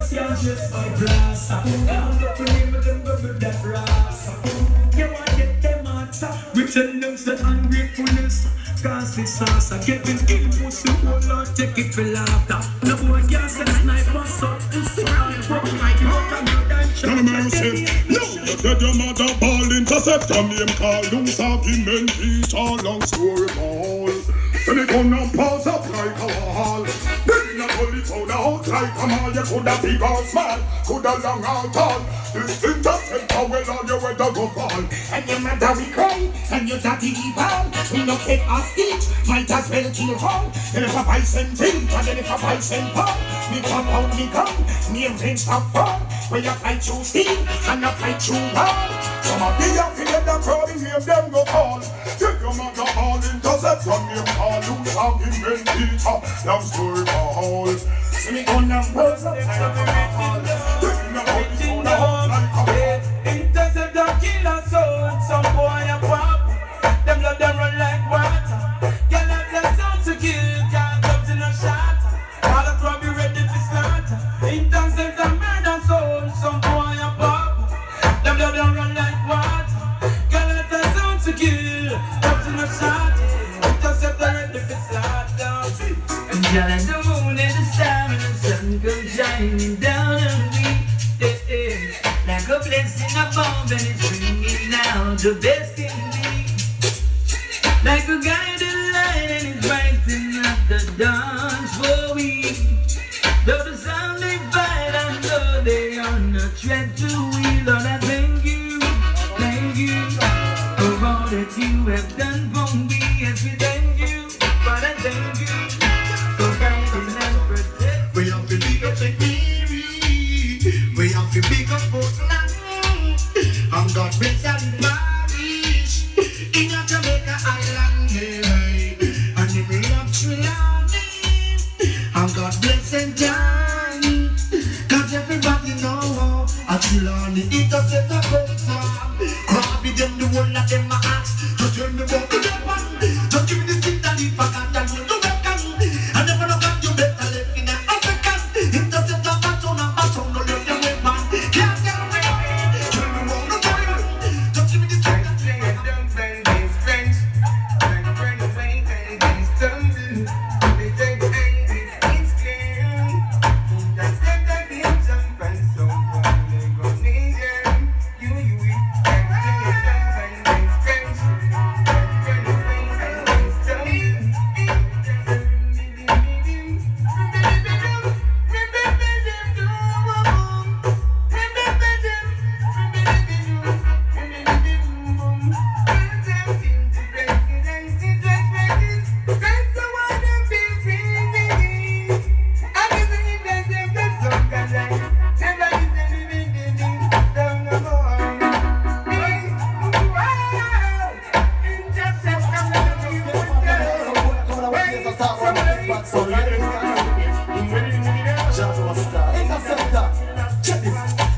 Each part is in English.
just can't dress by blast. I'm not playing with them bubble that rasta. You want get them answer. Return them to ungratefulness. Cause this sauce I get in ill pussy. Oh Lord, take it for laughter. No boy can't say sniper. So Instagram from my mouth and your dance. No mercy. No, dead your mother ball. Interceptor name call. Loose argument. Each all long story ball. So they gonna pass up like a wall. Then a bullet on out like a mall. You coulda big or small, coulda long or tall. This interceptor will all your weather go fall. And your mother we cry, and your daddy we ball. We no take a stitch, might as well kill all. Then if a bison think, and then if a bison fall, we come out, we come, near range stop fall. Where you fight through steam, and you fight through wall. Some of the young people that crowd in here, them go call. Take your mother all interceptor name call. Loose argument teacher, long story ball. So me gonna pose up like a wall. Interceptor killer soul. Some boy a pop. Them love them run like water. Girl have the sound to kill. Can't come to no shot. All the crowd be ready for slaughter. Interceptor murder soul. Some boy a pop. Them love them run like water. Girl have the sound to kill. Come to no shot. Interceptor ready for slaughter. Girl and the moon and the star and the sun come shining down on me, like a blessing above, and it's bringing out the best in me, like a guiding light, and it's brightening up the dance for me. Though the sound they fight, I know they are not tread to wheel. Lord, I thank you for all that you have done for me. Yes, we thank you, but I thank you. We have to big up St. Mary. We have to big up Portland. And God bless and parish in your Jamaica Island, yeah. And in the Trelawney. And God bless and Johnny. Cause everybody know a Trelawney Interceptor comes from. Crabby them, the one of them are asked. Just tell me what to do. Just give me the thing that if I can't tell you. I never know that you better live in an African. Interceptor baton and baton, no love your weapon. Can't get away. Tell me what to do. Just give me the thing that you don't bend these friends. When you run away, then they stumble. They take angry, it's clear. Interceptor be jump and so far they go need them. You can't bend these friends. When you run away, then they stumble.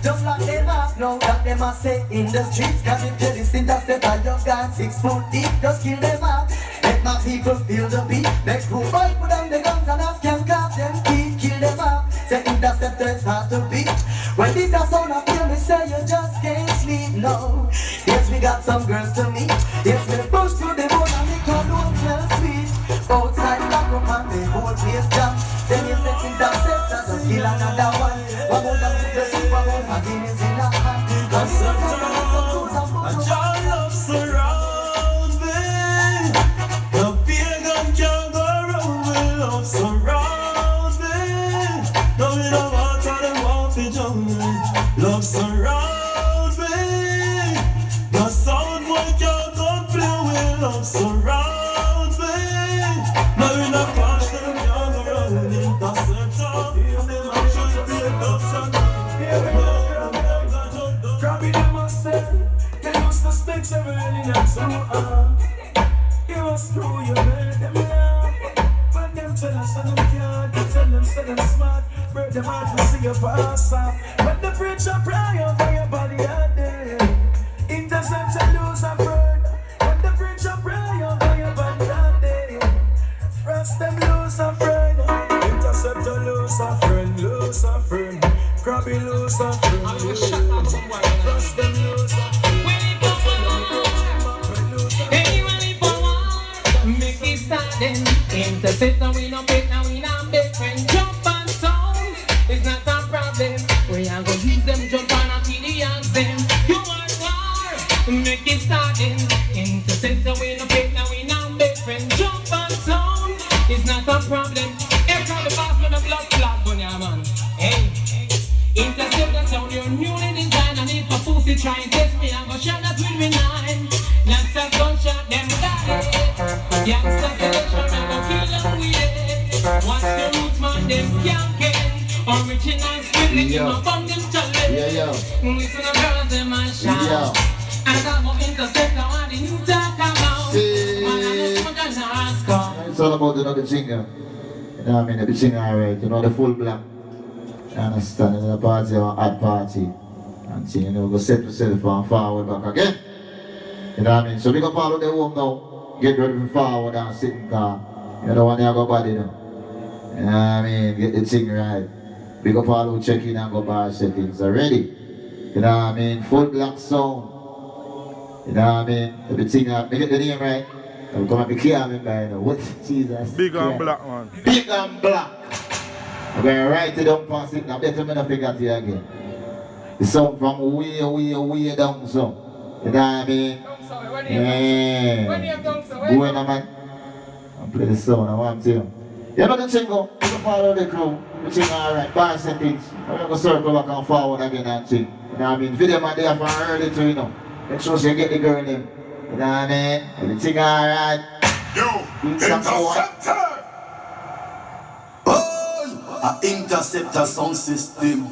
Just like them have know that them are say in the streets. Cause if you listen to step I just got 6 foot deep. Just kill them out. Let my people feel the beat. Make who boy put down the guns and ask can cut them teeth. Kill them out. Say Interceptor is hard to beat. When this a sound of fear me say you just can't sleep. No. Yes we got some girls to meet. Yes we push through the bone and make our don't smell sweet. Outside back up and the whole place jump. Then you say Interceptor just kill another one. One more than the super one, my Guinness in a hand. And your love surrounds me. The pagan can't go around me. Love surrounds me. No we don't want to them off the jungle. Love surrounds me. The sound boy can't go play with. Love surrounds me. No we don't catch them can't go around. Interceptor. Grabby them a say, they used to speak so really not so hard. You must screw you, made them laugh. When them tell us that them can't, you tell them say them smart. Break them out to see you pass off. When the preacher pray over your body all day, Interceptor lose a friend. When the preacher pray over your body all day, Frost them lose a friend. Interceptor lose a friend, lose a friend. be loser. Trust them loser. Make it start then. Interceptor, we no bet, now we not big friend. Jump and sound, it's not a problem. We are gonna use them, jump on a TD and them. You want war, make it start then. Interceptor, we no bet, now we not big friend. Jump and sound, it's not a problem. Every time the boss with a blood clot on your man. Hey, Interceptor sound, you're newly designed. And if a pussy try and test me, I'm gonna shot that with me nine. That's a gunshot, them die. Youngster selection, I'm gonna kill them with it. Watch the roots, man, them skanking. Original spirit, you know, bomb them challenge. Listen to girls, them a shout. And I'm gonna intercept the one the new talk about. Man, I know gonna ask her. It's all about the singer. You know what I mean? The singer, alright. You know, the full black. You understand? In the party, or odd party. And see, you know, go set yourself and forward back again. You know what I mean? So we can follow the home now. Get ready for forward and sitting car. You don't want to go body now. You know what I mean? Get the thing right. We go follow, check in and go bar settings already. You know what I mean? Full black sound. You know what I mean? Everything up. Get the name right. I'm going to be careful by now. What? Jesus. Big and black, man. Big and black. I'm going to write it down for it now. Better me not forget it again. The sound from way down so. You know what I mean? Yeah. Go in, man. And play the song, I want to. You know the thing go? You can follow the crew. The thing alright, bar settings. I'm going to circle back and forward again and thing. You know what I mean? Video man there from early to, you know. Make sure you get the girl in. You know what I mean? Everything alright. Yo, Interceptor! Oh, an interceptor sound system.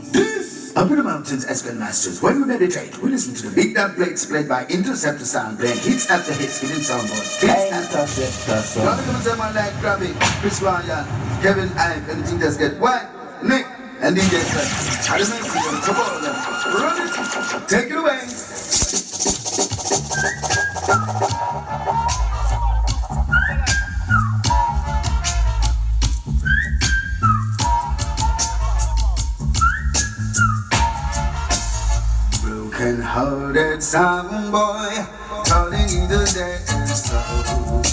Up in the mountains, Espen Masters. When we meditate, we listen to the big damn plates played by Interceptor sound, playing hits after hits, hidden soundboards. Interceptor sound. Y'all come and say my like Gravy, Chris Ryan, Kevin Ike, anything that's get white, Nick, and DJ Fred. I don't know, come on, them. Run it. Take it away. Broken-hearted sound boy, calling in the dance soul.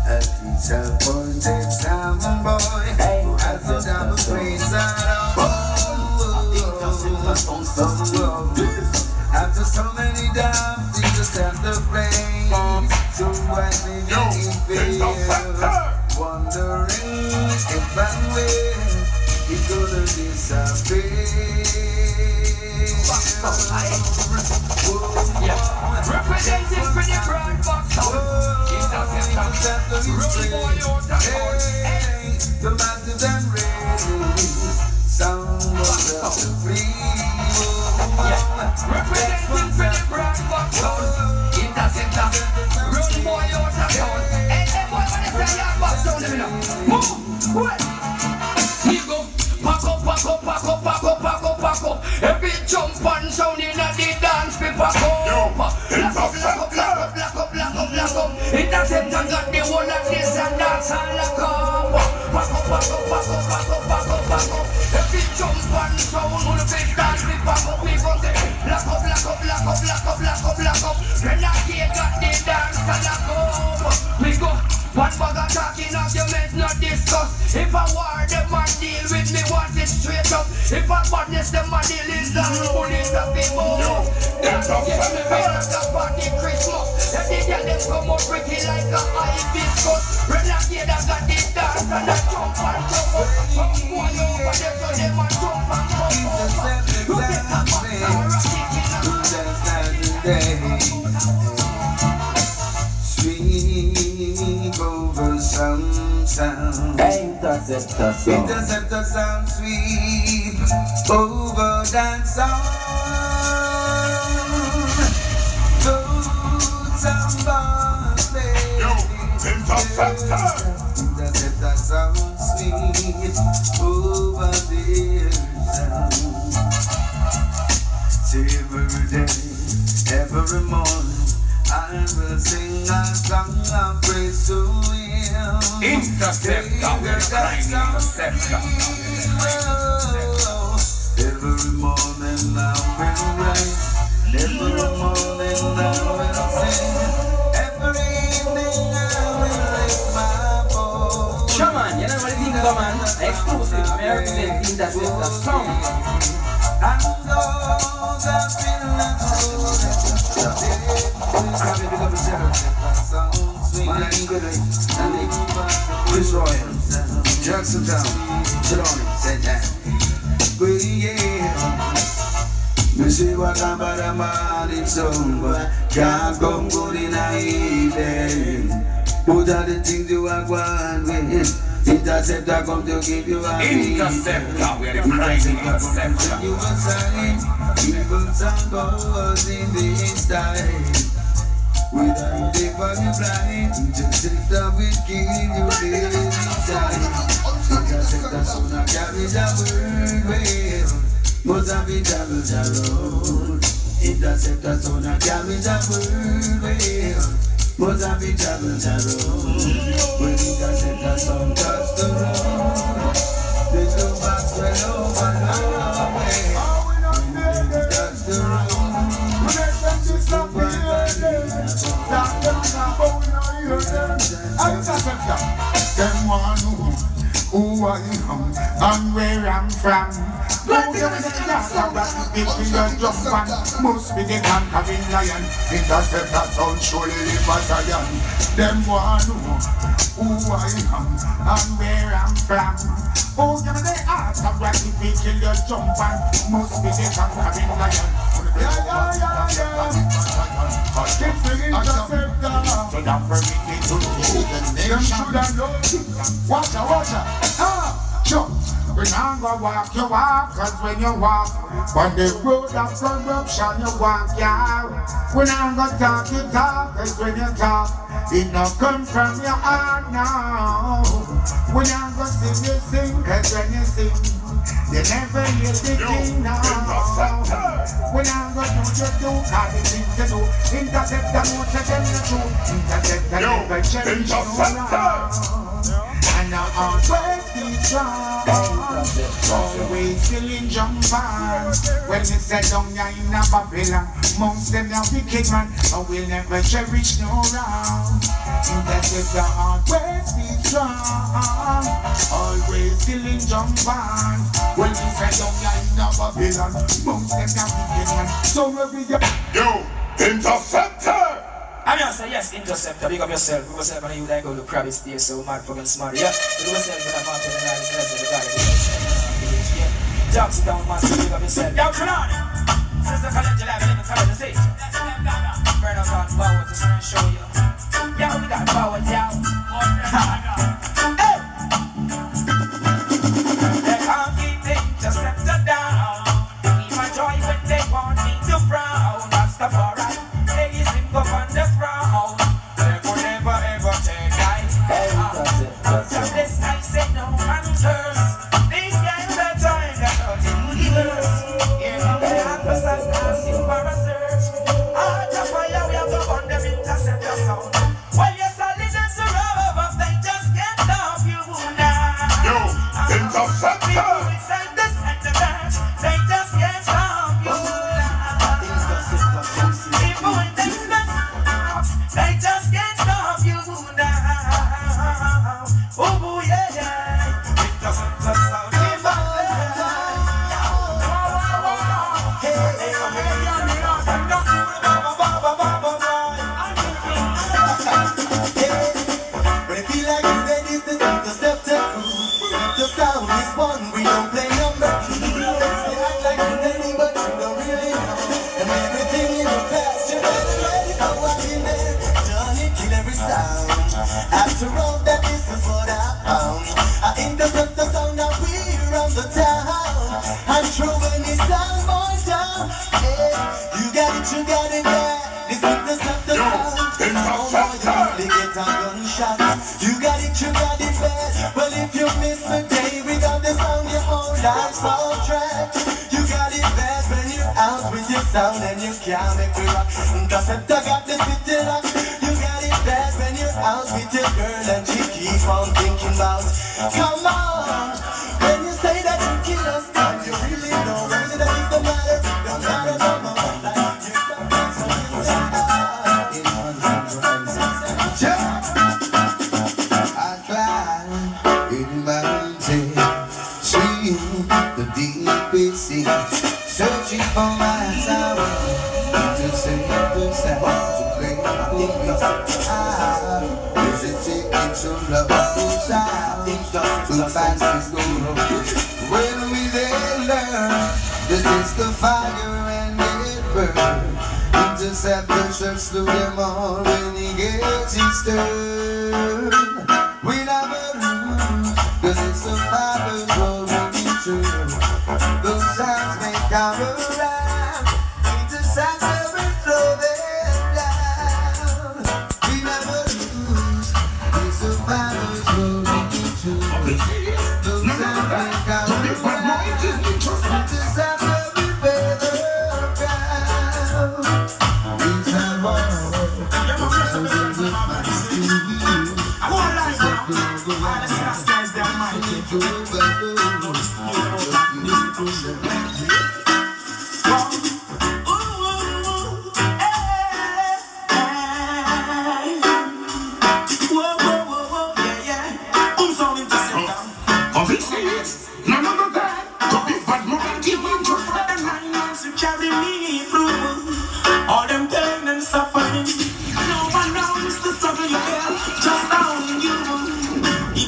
A disappointed sound boy, who has no double brains at all. After so many doubts, Interceptor plays. So I live in fear, wondering if and when he's gonna disappear. Representing for the broad box Interceptor, run boy out the court. The massive and ready sound of the free. Representing for the broad box Interceptor, run boy out the court. Hey, boy, what is that yard box sound? Let me know. Move, what? Here go, pack up. Every jump and sound in the dance, we pack up. Lock up. Interceptor got the whole of this and that's all lock up. Pack up. Every jump and sound on the big dance, we pack up. We go say, lock up. Renegade got the dance and lock up. We go, one bag of talking arguments not discuss. If I war, them man deal with me, want it straight up. If I badness, them man deal is down, police the people. That's me feel like a party Christmas. Every day them come up pretty like a hibiscus. Renegade I got the dance and I jump and jump up. Some boy over them so them a jump and jump up. You get a box and sweep over some sound. Interceptor sound. Interceptor sound sweep over that sound. Go somebody. Yo, Interceptor! Interceptor sound sweep over their sound. Every day, every morning, I will sing a song of praise to Him. Interceptor, we're crying Interceptor. Every morning I will rise. Every morning I will sing. Every evening I will lift my voice. Sure man, you know what I think about man? Exclusive, I represent the Interceptor song. And those that feel not Chris Royal, Jackson Town, Chiloni, said that. Me see what I'm about a man in song, but can't come good in a evening. What are the things you are going with? Interceptor come to give you a Interceptor, we are the crazy Interceptor. You will sign, evils and goes in the style. Without the body blind, Interceptor will kill you inside. Interceptor soon I carry the word well. Must have been travel the road. Interceptor soon I carry the word well. Must have been travel the road. When Interceptor sound touch the road, there's no back well over no way. When they touch the road, them want to know who I am and where I'm from. Who you say that if you just one must be the conquering lion. Interceptor sound surely the battalion. Them want to know who I am and where I'm from. Who you say ask about if you kill your jump and must be the conquering lion. Keep the interceptor. So that permitted to kill the nation. Watch out. Sure. We not go walk your walk, cause when you walk on the road of corruption, you walk out. We not go talk you talk, cause when you talk, it not come from your heart now. We not go sing you sing, cause when you sing, you never hear the thing now. We not go do you do, cause the thing to do. Interceptor won't tell you the truth. Interceptor never change no wrong. And now always be strong, always feeling jump on. When you say down here in a Babylon, amongst them are wicked man, I will never cherish no wrong. Interceptor always be strong, always feeling jump on. When you say down here in a Babylon, amongst them are wicked man, so every yo, Interceptor! I'm gonna say yes, Interceptor, big up yourself. Big up yourself and you like go to Krabby Stay so mad fucking smart. Yeah, big up yourself for the mountain and all the rest of the guy. Yeah, Jackson down master, big up yourself. Yo, come on! Sister College, you like to tell the stage. Burn out all the powers, just wanna show you. Yeah, we got powers, yeah. Hey! They can't keep the Interceptor down. Even joy when they want me to frown. That's the far right. Go on the throne, they could never ever take life. So this I say no man curse. These guys are trying to hurt the universe. Here come the officers asking for a search. Just fire we have to burn them Interceptor sound. Well, you're solid as a rubber, they just can't stop you now. Yo, Interceptor! People inside this and the back, they just can't stop you now. People in this they just can't stop you now. Oh boy, yeah. It doesn't just sound When it feel like you ready, it's the Interceptor crew. The sound is one, we don't play number two. They act like you're ready, but you don't really know. And everything in the past, you're ready for what you meant. Kill every sound. After all that, this is what I found. I intercept the sound that we around the town. I'm true when it's down, boys down. Hey, you got it there. This intercept the sound. Oh boy, you really get a gunshot. You got it bad. Well, if you miss a day without the sound, your whole life's off track. You got it bad when you're out with your sound and you can't make me rock. Interceptor got the city locked. Bad when you're out with your girl and she keep on thinking about. Come on, when you say that you kill us, and you really know Is it taking some love goes out to find this gold? When we then learn that it's the fire and it burns. Interceptor shall slew them all when he gets his turn. We never lose, cause it's the fire's rolling true. Those sounds may come around. Interceptor will throw them down. We never lose, it's the fire's rolling true. Those sounds may come around. Interceptor will bear the ground. These are all I won't lie, bro. All the guys, they're mighty. Carry me through all them pain and suffering. No one knows the struggle you feel, just only you.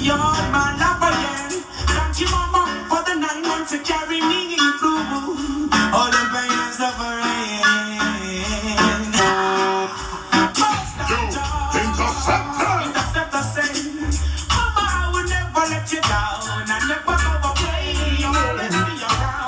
You're my love again. Thank you, Mama, for the 9 months to carry me through all them pain and suffering. Interceptor say, Mama, I will never let you down. I never go away. You'll always be around.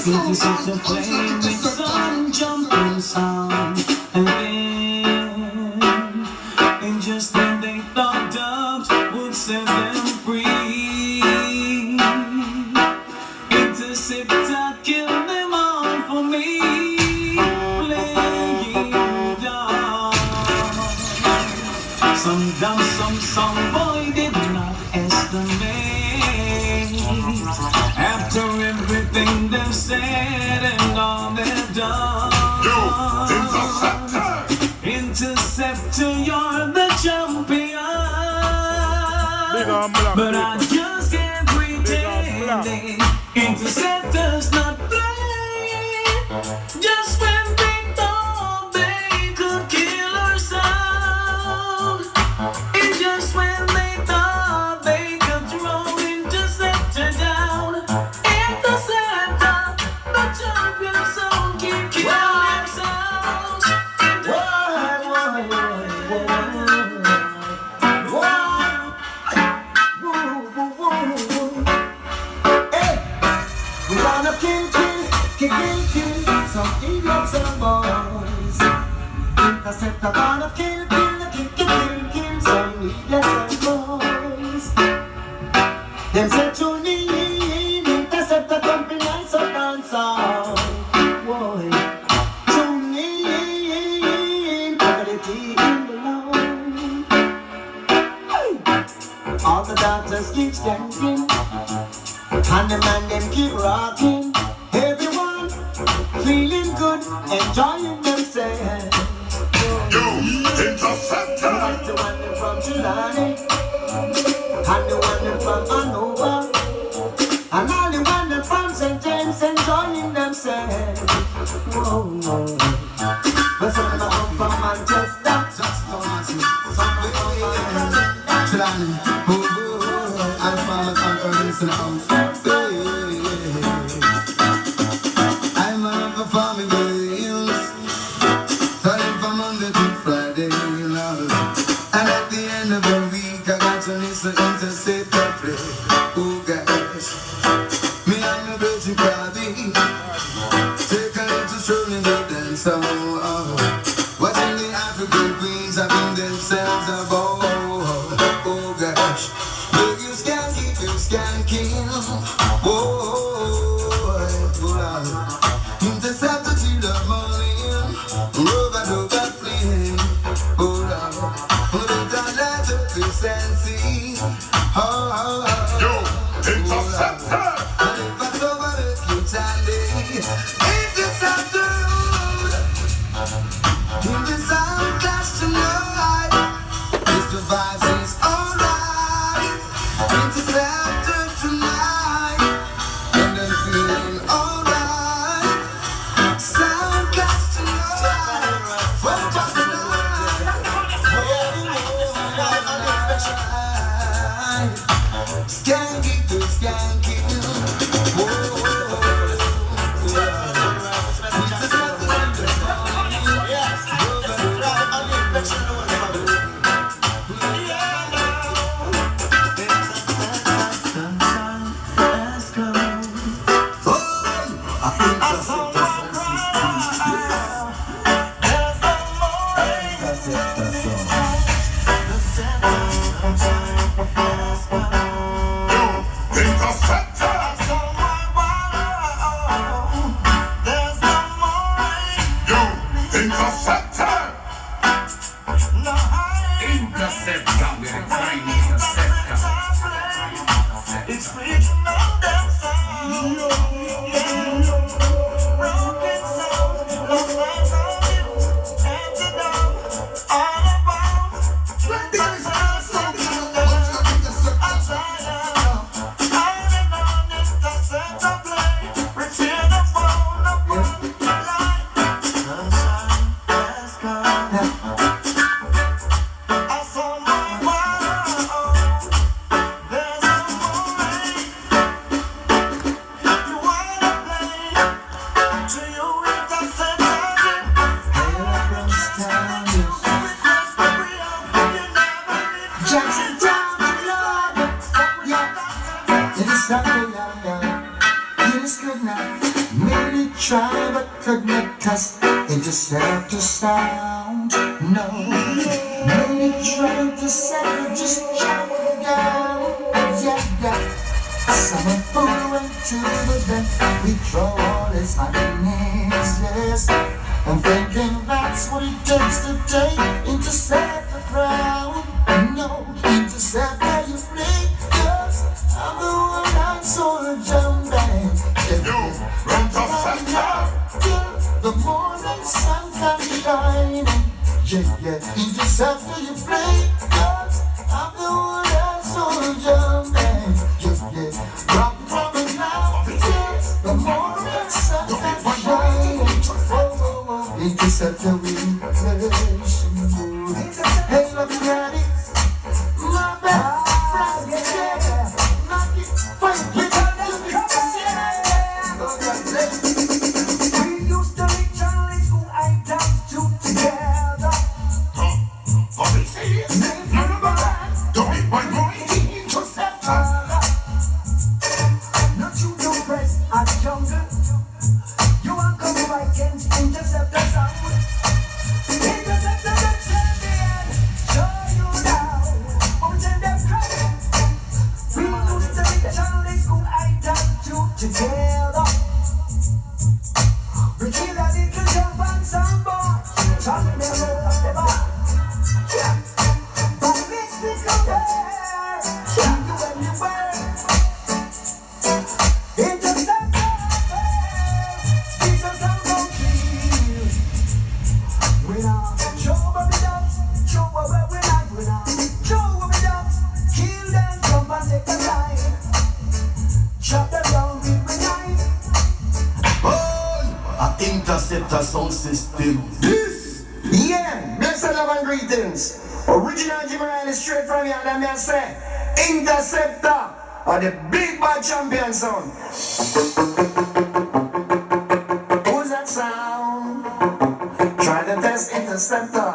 Interceptor playing with some jumping sound again. And just when they thought dubs would set them free, Interceptor killed them all for me. Playing dumb. Some dumb, some boy did not estimate. After everything they've said and all they've done. Interceptor, you're the champion. But I just can't pretend Interceptor's not playing. Just when they thought they could kill our sound, and just when they thought they could throw Interceptor down. Interceptor, the champion sound, keep killing our sounds. Hey, we wanna kill some idiots and boys. Interceptor gonna kill some idiots and boys. Them say to me, Interceptor jumping nice up dance all. Boy, tune in, quality in the Lord. All the dancers keep dancing, and the man them keep rocking. Everyone feeling good, enjoying themselves. Interceptor. The one them from Chilani, and the one them from Hanover, and all the one them from St. James enjoying themselves. Whoa, whoa. But some of them come from Manchester, some from Chilani, and farmers and earnings in the house. I'm on the farming bills, starting from Monday to Friday, Lord. And at the end of the week, I got to listen to Interceptor play. Oh gosh, me and my virgin Crabby take a little stroll in the dance hall, watching the African queens having themselves a ball. Oh gosh, look, you can kill. Oh, Lord. Interceptor till the morning, rover fleeing. Oh Lord, don't let up this and see. Oh, Interceptor. and if I overlook you standing, this could not. Many try but could not test Interceptor sound. No, many try to settle, just jump down. Yeah. Some are fool to the death. We throw all his happiness, yes. I'm thinking that's what it takes to take Intercept the crowd. No, Interceptor you play, cause I'm the one I'm sort of jumping. The morning sun comes shining. Yeah, Interceptor you play, cause I'm the one I'm sort of jumping. Yeah, rock from the now till the morning sun comes shining. Interceptor we hey, love you, daddy. My bad friend, yeah. Knock it, fight, get out of the we used to be Charlie school, I danced two together. Name for the band, don't be my boy, Interceptor. Not you don't press a jungle. You want come fight against Interceptor sound. Interceptor the champion, show you now. Mountain them crying. We used to be Charlie school, I danced two together. We kill a little jump and some boy. Chop them out of the bar. But let's be compared. You and you were Interceptor. This is how we feel. We now show what we done. Show what we like. We now show what we done. Kill them, jump and take a line. Chop them down with the knife. Interceptor sound system. This, yeah, blessed love and greetings. Original Jimmy Riley straight from here, and I say, Interceptor are the big bad champion sound. Who's that sound? Try to test Interceptor.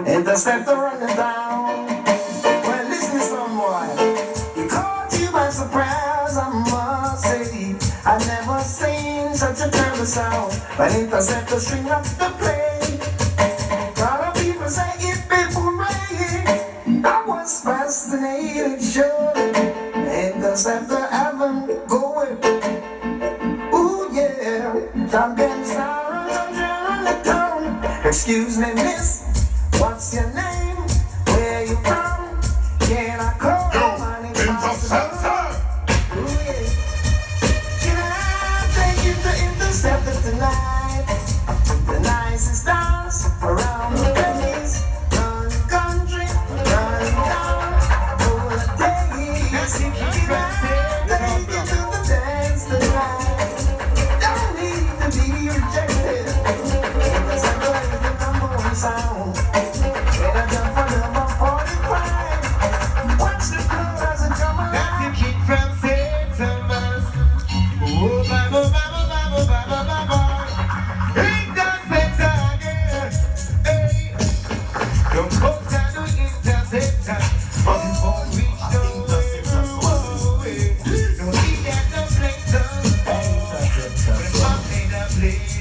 Interceptor running down. Well, listen to some boy. He caught you by surprise, I must say. I never seen such a terrible sound. But Interceptor string up the play. Lot of people say it people rain. I was fascinated, surely. Interceptor haven't going. Ooh yeah, champion star on the town. Excuse me, miss, what's your name? Where you from? Can I call you my name? Interceptor! Ooh yeah. Can I take you to Interceptor tonight? The nicest dance around the place. Run the country, run down for the days. Can I take you to the dance tonight? Don't need to be rejected. Interceptor is the number one sound. When I jump for number 45, watch the crowd as it come alive. That's the kick from September. Oh, baba, baba, baba, baba, baba. Interceptor again. Hey. Don't go down to Interceptor. Oh, before we reach the way. Don't leave that no place down. When I'm in a place.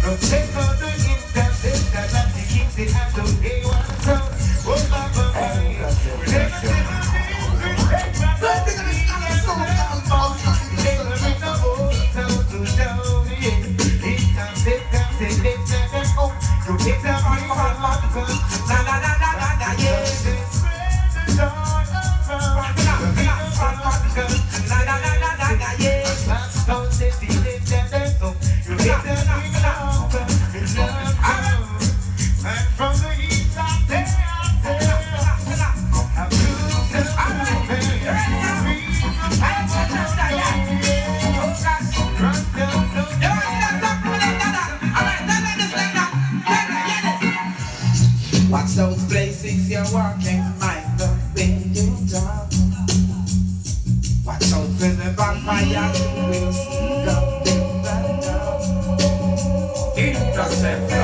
Don't check on the Interceptor. That's the kick they have to pay one sound. Oh, baba, baba. Watch those places you're walking, mind the way you talk. Watch out for the vampires who will sneak up in the dark. Interceptor,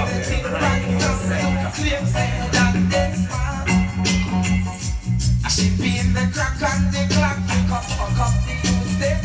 I should be in the crack and the clock, pick up the use them.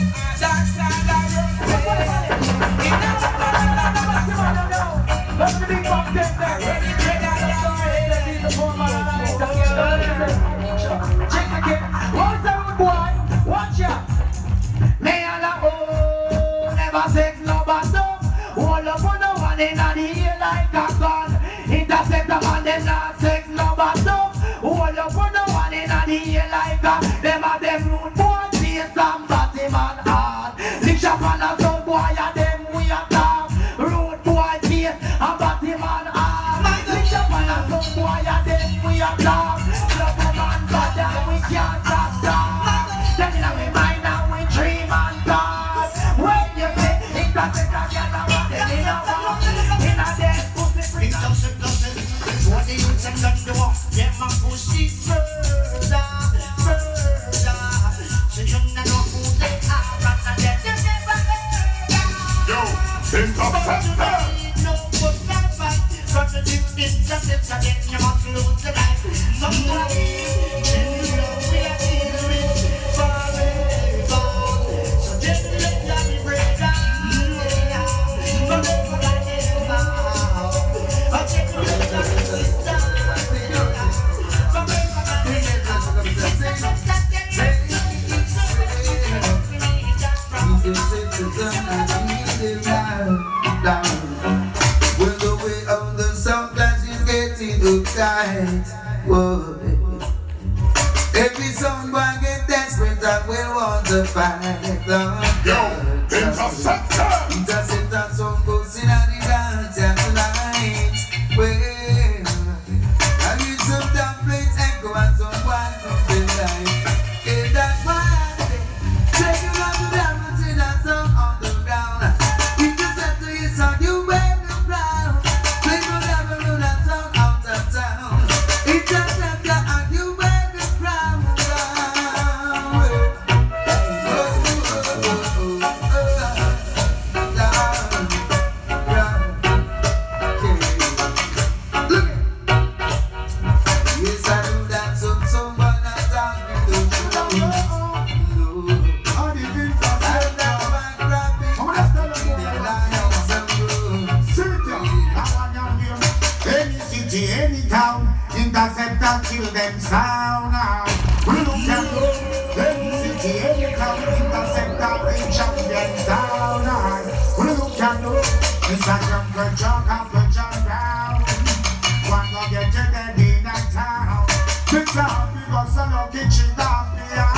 never sex no bottom. Hold up on the one in the ear like a gun. Interceptor man, them not sex no bottom. Hold up on the one in the ear like a. Them a them rude boy, face and body man hard. Six shot man a some boy a them we a talk. Rude boy, face and body man hard. Six shot man a some boy a them we a talk. Love a man bad and we can't stop talk. Then in our mind and we dream and talk. When you say interceptor, get a man in a walk. In a dead pussy free. What the youths and done the walk. Them a push it further, further. So you know who they are and then you never heard. Yo, Interceptor. No good life fight. Got to do interceptor, then you must lose the life. Somebody, you know we are dealing forever. So just let me break down. Forever like ever. I'll take you to the sister. Well, the way of the song class is getting uptight. Whoa. Every song boy get desperate and will want to fight. Yo, Interceptor. Interceptor song goes in at the dance tonight. Well, I need some damn plates echo and some one from the life. Is that why I say, take you out to damn routine and song on the ground. Interceptor is on you when the ground. Play no damn run that song out of town. Interceptor on you when the ground. Yes, I do that some but not talking to you. No. I love my crappy. They lie some room. Any city, any town, interceptor kill them sound. We look at you. Any city, any town, interceptor bring champion sound. We look at you. It's a jungle junk after junk down. One go get you dead in that town. This a big us a no kitchen down here.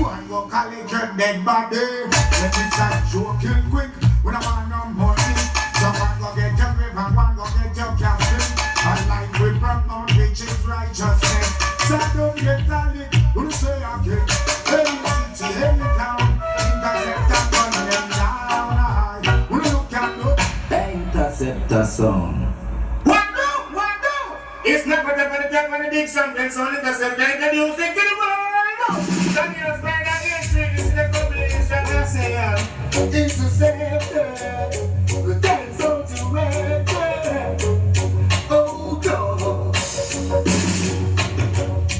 One go collect your dead body. Let it start joking quick. We don't want no money. So one go get your grave and one go get your casket. And like we promote which is righteousness. So don't get talent, who say again. Any city, any town, interceptor gun them down. We look at you. Interceptor song. What do? What do? It's not what the top of the big something, so interceptor introducing to the world. Daniel's band against it, it's the compilation I say. Interceptor, the dance on to red. Oh God.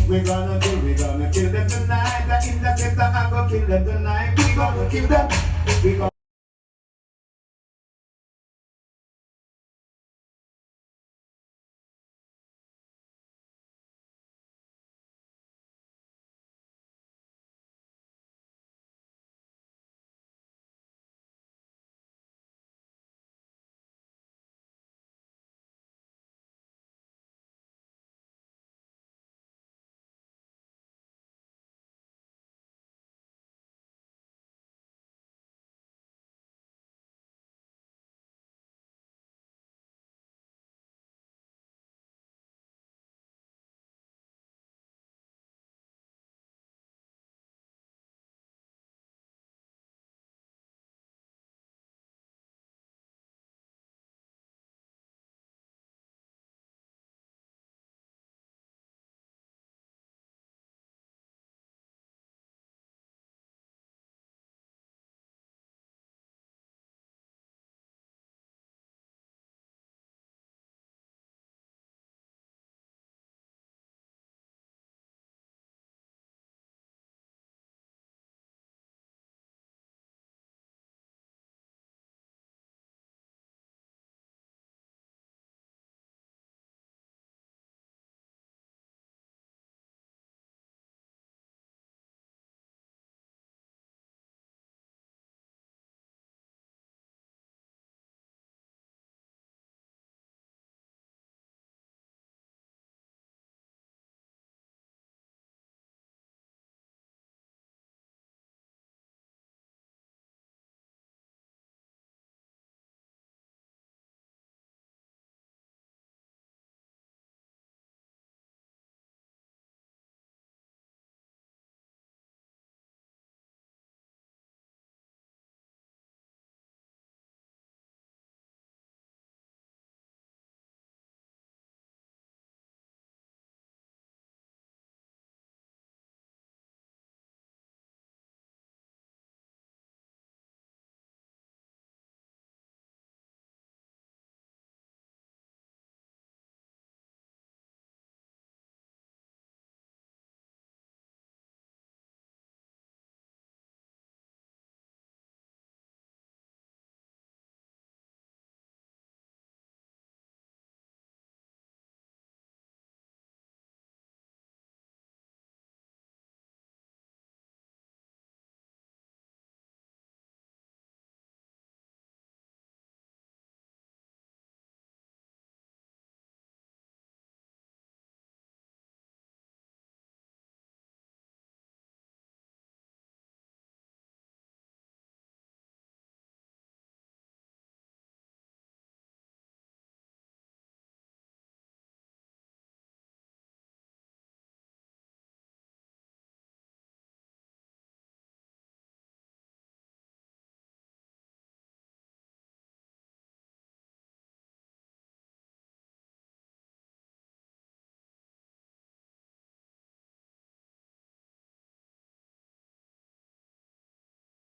We're gonna kill them tonight. The interceptor, I'm gonna kill them tonight. We're gonna kill them.